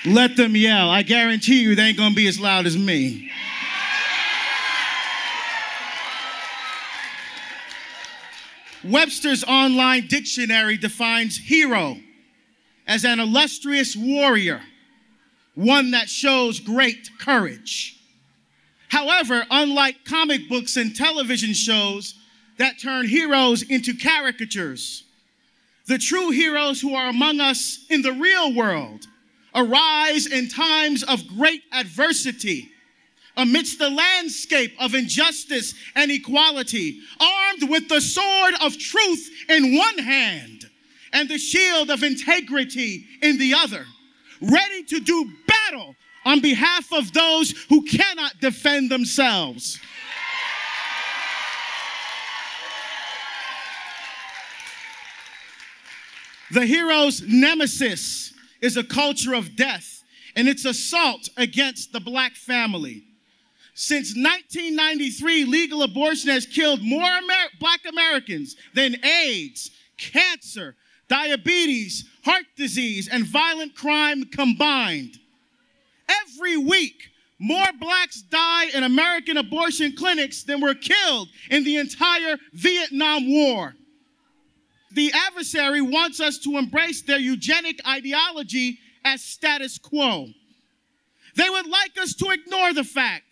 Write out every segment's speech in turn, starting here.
Let them yell. I guarantee you they ain't gonna be as loud as me. Webster's online dictionary defines hero as an illustrious warrior, one that shows great courage. However, unlike comic books and television shows that turn heroes into caricatures, the true heroes who are among us in the real world arise in times of great adversity, amidst the landscape of injustice and equality, armed with the sword of truth in one hand and the shield of integrity in the other, ready to do battle on behalf of those who cannot defend themselves. The hero's nemesis is a culture of death and its assault against the black family. Since 1993, legal abortion has killed more black Americans than AIDS, cancer, diabetes, heart disease, and violent crime combined. Every week, more blacks die in American abortion clinics than were killed in the entire Vietnam War. The adversary wants us to embrace their eugenic ideology as status quo. They would like us to ignore the fact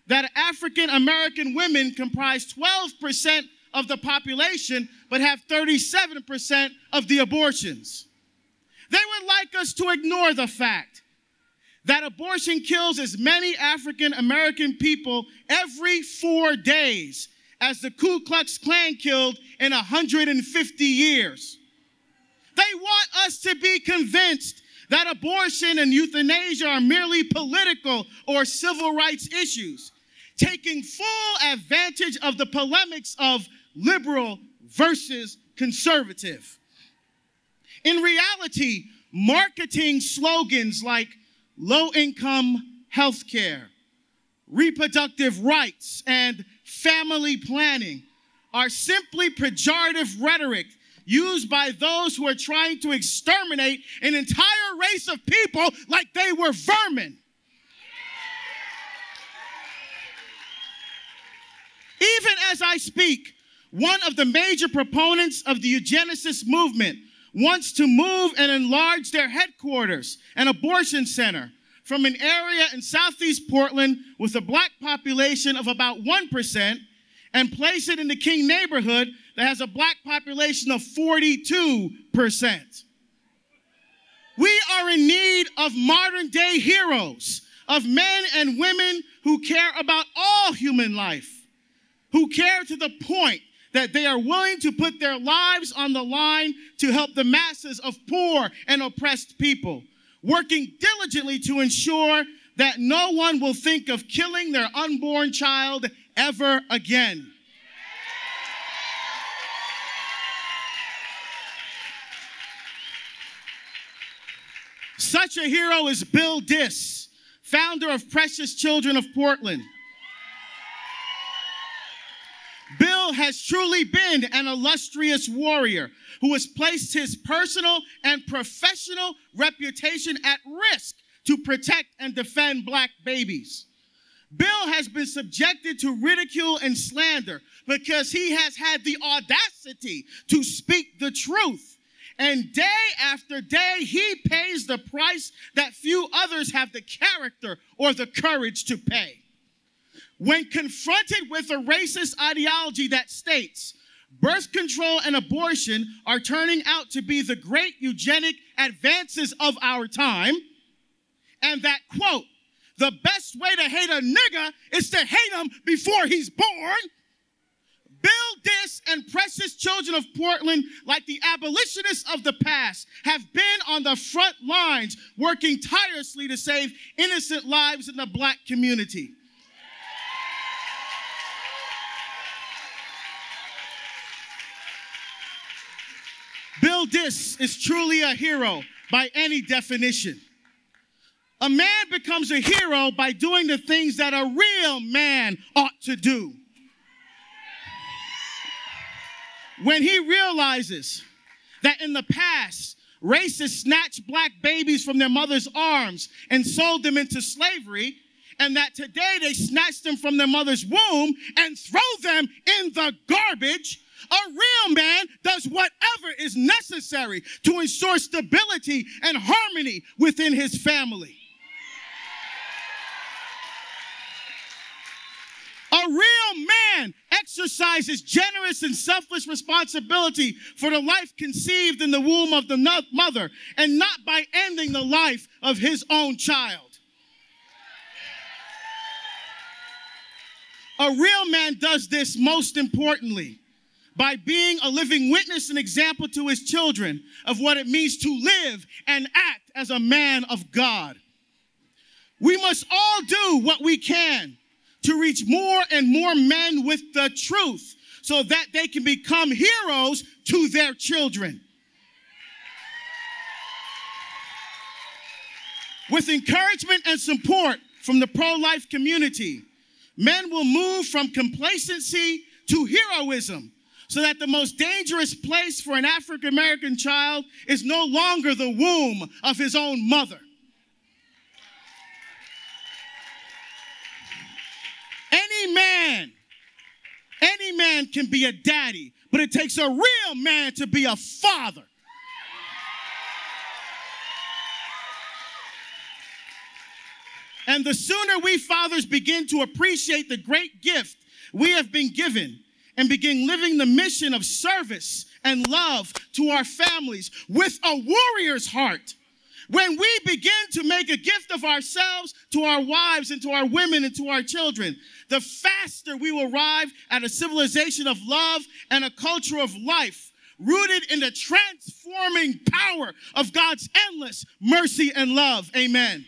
that African American women comprise 12% of the population, but have 37% of the abortions. They would like us to ignore the fact that abortion kills as many African American people every 4 days as the Ku Klux Klan killed in 150 years. They want us to be convinced that abortion and euthanasia are merely political or civil rights issues, taking full advantage of the polemics of liberal versus conservative. In reality, marketing slogans like low-income health care, reproductive rights, and family planning are simply pejorative rhetoric used by those who are trying to exterminate an entire race of people like they were vermin. Even as I speak, one of the major proponents of the eugenicist movement wants to move and enlarge their headquarters, an abortion center, from an area in southeast Portland with a black population of about 1% and place it in the King neighborhood that has a black population of 42%. We are in need of modern day heroes, of men and women who care about all human life, who care to the point that they are willing to put their lives on the line to help the masses of poor and oppressed people, working diligently to ensure that no one will think of killing their unborn child ever again. Such a hero is Bill Diss, founder of Precious Children of Portland. Bill has truly been an illustrious warrior who has placed his personal and professional reputation at risk to protect and defend black babies. Bill has been subjected to ridicule and slander because he has had the audacity to speak the truth. And day after day, he pays the price that few others have the character or the courage to pay. When confronted with a racist ideology that states birth control and abortion are turning out to be the great eugenic advances of our time, and that, quote, the best way to hate a nigga is to hate him before he's born, Bill Diss and Precious Children of Portland, like the abolitionists of the past, have been on the front lines working tirelessly to save innocent lives in the black community. Bill Diss is truly a hero by any definition. A man becomes a hero by doing the things that a real man ought to do. When he realizes that in the past, Racists snatched black babies from their mother's arms and sold them into slavery, and that today they snatch them from their mother's womb and throw them in the garbage, a real man does whatever is necessary to ensure stability and harmony within his family. A real man exercises generous and selfless responsibility for the life conceived in the womb of the mother, and not by ending the life of his own child. A real man does this most importantly by being a living witness and example to his children of what it means to live and act as a man of God. We must all do what we can to reach more and more men with the truth so that they can become heroes to their children. With encouragement and support from the pro-life community, men will move from complacency to heroism so that the most dangerous place for an African-American child is no longer the womb of his own mother. Any man can be a daddy, but it takes a real man to be a father. And the sooner we fathers begin to appreciate the great gift we have been given and begin living the mission of service and love to our families with a warrior's heart, when we begin to make a gift of ourselves to our wives and to our women and to our children, the faster we will arrive at a civilization of love and a culture of life rooted in the transforming power of God's endless mercy and love. Amen.